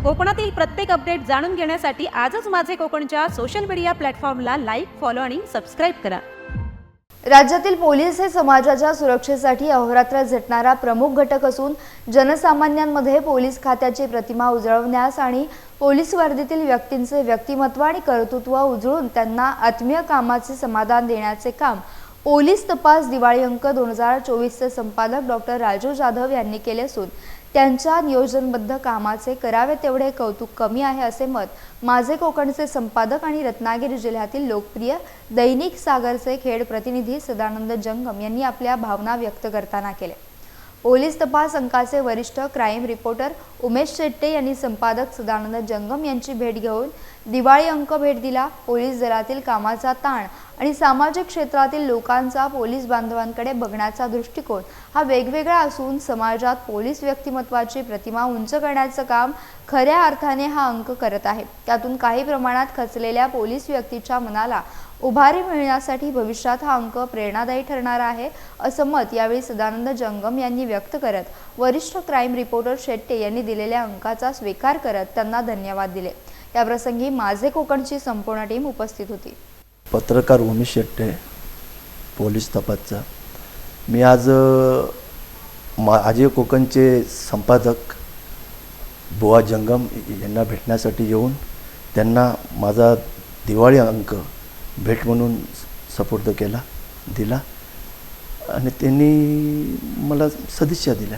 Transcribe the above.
कोकणातील प्रत्येक अपडेट जाणून घेण्यासाठी आजच माझे कोकणच्या सोशल मीडिया प्लॅटफॉर्मला लाईक, फॉलो आणि सबस्क्राईब करा। राज्यातील पोलीस हे समाजाच्या सुरक्षेसाठी अहोरात्र झटणारा प्रमुख घटक असून जनसामान्यांमध्ये पोलीस खात्याची प्रतिमा उजळवण्यास आणि पोलीस वर्दीतील व्यक्तींचे व्यक्तिमत्व आणि कर्तृत्व उजळून त्यांना आत्मीय कामाचे समाधान देण्याचे काम पोलीस तपास दिवाळी अंक 2024 चे संपादक डॉक्टर राजू जाधव यांनी केले असून त्यांच्या नियोजनबद्ध कामाचे करावे तेवढे कौतुक कमी आहे असे मत माझे कोकणचे संपादक आणि रत्नागिरी जिल्ह्यातील लोकप्रिय दैनिक सागरचे खेड प्रतिनिधी सदानंद जंगम यांनी आपल्या भावना व्यक्त करताना केले। पोलीस तपास अंकाचे वरिष्ठ क्राईम रिपोर्टर उमेश शेट्टे यांनी संपादक सदानंद जंगम यांची भेट घेऊन दिवाळी अंक भेट दिला। पोलीस दलातील कामाचा ताण आणि सामाजिक क्षेत्रातील लोकांचा पोलीस बांधवांकडे बघण्याचा दृष्टिकोन हा वेगवेगळा असून समाजात पोलीस व्यक्तिमत्वाची प्रतिमा उंच करण्याचं काम खऱ्या अर्थाने हा अंक करत आहे। त्यातून काही प्रमाणात खचलेल्या पोलीस व्यक्तीच्या मनाला उभारी मिळण्यासाठी भविष्यात हा अंक प्रेरणादायी ठरणार आहे असं मत यावेळी सदानंद जंगम यांनी व्यक्त करत वरिष्ठ क्राईम रिपोर्टर शेट्टे यांनी दिलेल्या अंकाचा स्वीकार करत त्यांना धन्यवाद दिले। या प्रसंगी माझे कोकणची संपूर्ण टीम उपस्थित होती। पत्रकार उमेश शेट्टे, पोलीस तपासचा मी आज माझे कोकणचे संपादक बुवा जंगम यांना भेटण्यासाठी येऊन त्यांना माझा दिवाळी अंक भेट म्हणून सुपूर्द केला दिला आणि त्यांनी मला सदिच्छा दिल्या।